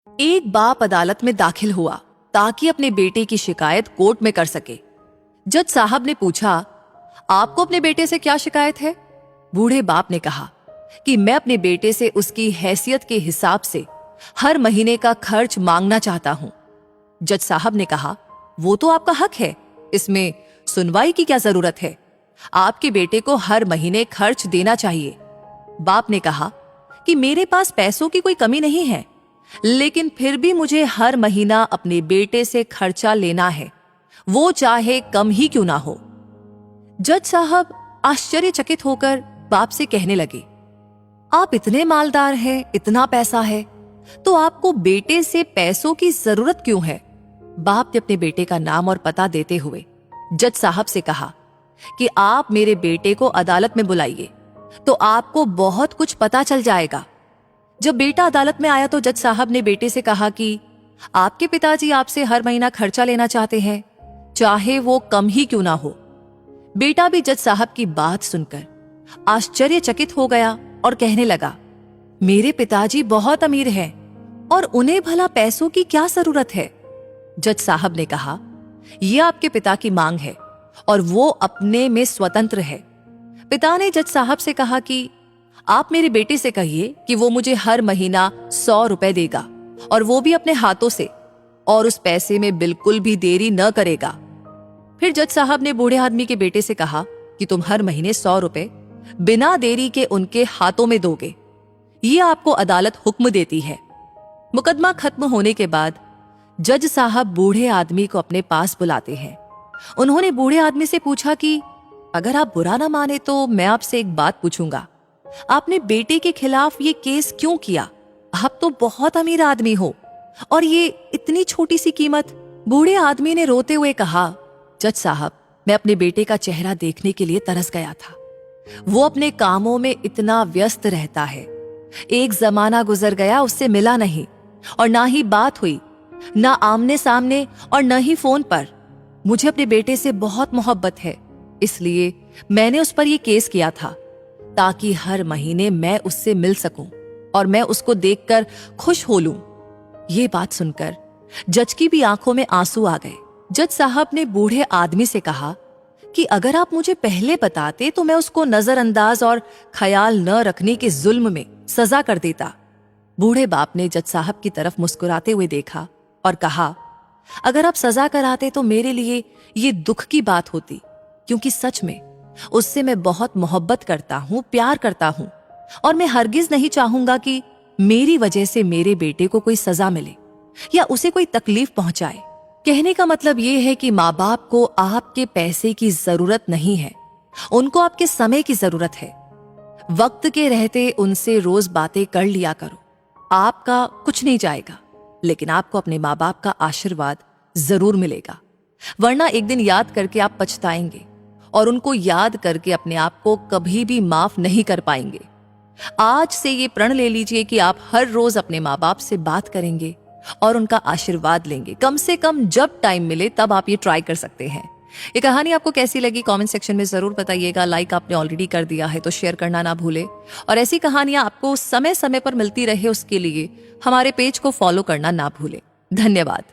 एक बाप अदालत में दाखिल हुआ ताकि अपने बेटे की शिकायत कोर्ट में कर सके। जज साहब ने पूछा, आपको अपने बेटे से क्या शिकायत है? बूढ़े बाप ने कहा कि मैं अपने बेटे से उसकी हैसियत के हिसाब से हर महीने का खर्च मांगना चाहता हूं। जज साहब ने कहा, वो तो आपका हक है, इसमें सुनवाई की क्या जरूरत है? आपके बेटे को हर महीने खर्च देना चाहिए। बाप ने कहा कि मेरे पास पैसों की कोई कमी नहीं है, लेकिन फिर भी मुझे हर महीना अपने बेटे से खर्चा लेना है, वो चाहे कम ही क्यों ना हो। जज साहब आश्चर्यचकित होकर बाप से कहने लगे, आप इतने मालदार हैं, इतना पैसा है, तो आपको बेटे से पैसों की जरूरत क्यों है? बाप ने अपने बेटे का नाम और पता देते हुए जज साहब से कहा कि आप मेरे बेटे को अदालत में बुलाइए, तो आपको बहुत कुछ पता चल जाएगा। जब बेटा अदालत में आया तो जज साहब ने बेटे से कहा कि आपके पिताजी आपसे हर महीना खर्चा लेना चाहते हैं, चाहे वो कम ही क्यों ना हो। बेटा भी जज साहब की बात सुनकर आश्चर्यचकित हो गया और कहने लगा, मेरे पिताजी बहुत अमीर हैं और उन्हें भला पैसों की क्या जरूरत है? जज साहब ने कहा, यह आपके पिता की मांग है और वो अपने में स्वतंत्र है। पिता ने जज साहब से कहा कि आप मेरे बेटे से कहिए कि वो मुझे हर महीना 100 रुपए देगा, और वो भी अपने हाथों से, और उस पैसे में बिल्कुल भी देरी न करेगा। फिर जज साहब ने बूढ़े आदमी के बेटे से कहा कि तुम हर महीने 100 रुपए बिना देरी के उनके हाथों में दोगे, ये आपको अदालत हुक्म देती है। मुकदमा खत्म होने के बाद जज साहब बूढ़े आदमी को अपने पास बुलाते हैं। उन्होंने बूढ़े आदमी से पूछा कि अगर आप बुरा ना माने तो मैं आपसे एक बात पूछूंगा, आपने बेटे के खिलाफ ये केस क्यों किया? आप तो बहुत अमीर आदमी हो, और ये इतनी छोटी सी कीमत। बूढ़े आदमी ने रोते हुए कहा, जज साहब, मैं अपने बेटे का चेहरा देखने के लिए तरस गया था। वो अपने कामों में इतना व्यस्त रहता है। एक जमाना गुजर गया, उससे मिला नहीं, और ना ही बात हुई, ना आमने सामने और न ही फोन पर। मुझे अपने बेटे से बहुत मोहब्बत है, इसलिए मैंने उस पर यह केस किया था, ताकि हर महीने मैं उससे मिल सकूं और मैं उसको देखकर खुश हो लूं। ये बात सुनकर जज की भी आंखों में आंसू आ गए। जज साहब ने बूढ़े आदमी से कहा कि अगर आप मुझे पहले बताते तो मैं उसको नजरअंदाज और ख्याल न रखने के जुल्म में सजा कर देता। बूढ़े बाप ने जज साहब की तरफ मुस्कुराते हुए देखा और कहा, अगर आप सजा कराते तो मेरे लिए ये दुख की बात होती, क्योंकि सच में उससे मैं बहुत मोहब्बत करता हूं, प्यार करता हूं, और मैं हरगिज नहीं चाहूंगा कि मेरी वजह से मेरे बेटे को कोई सजा मिले या उसे कोई तकलीफ पहुंचाए। कहने का मतलब यह है कि माँ बाप को आपके पैसे की जरूरत नहीं है, उनको आपके समय की जरूरत है। वक्त के रहते उनसे रोज बातें कर लिया करो। आपका कुछ नहीं जाएगा, लेकिन आपको अपने माँ बाप का आशीर्वाद जरूर मिलेगा, वरना एक दिन याद करके आप पछताएंगे और उनको याद करके अपने आप को कभी भी माफ नहीं कर पाएंगे। आज से ये प्रण ले लीजिए कि आप हर रोज अपने माँ बाप से बात करेंगे और उनका आशीर्वाद लेंगे। कम से कम जब टाइम मिले तब आप ये ट्राई कर सकते हैं। ये कहानी आपको कैसी लगी कमेंट सेक्शन में जरूर बताइएगा। लाइक आपने ऑलरेडी कर दिया है तो शेयर करना ना भूले, और ऐसी कहानियां आपको समय समय पर मिलती रहे उसके लिए हमारे पेज को फॉलो करना ना भूले। धन्यवाद।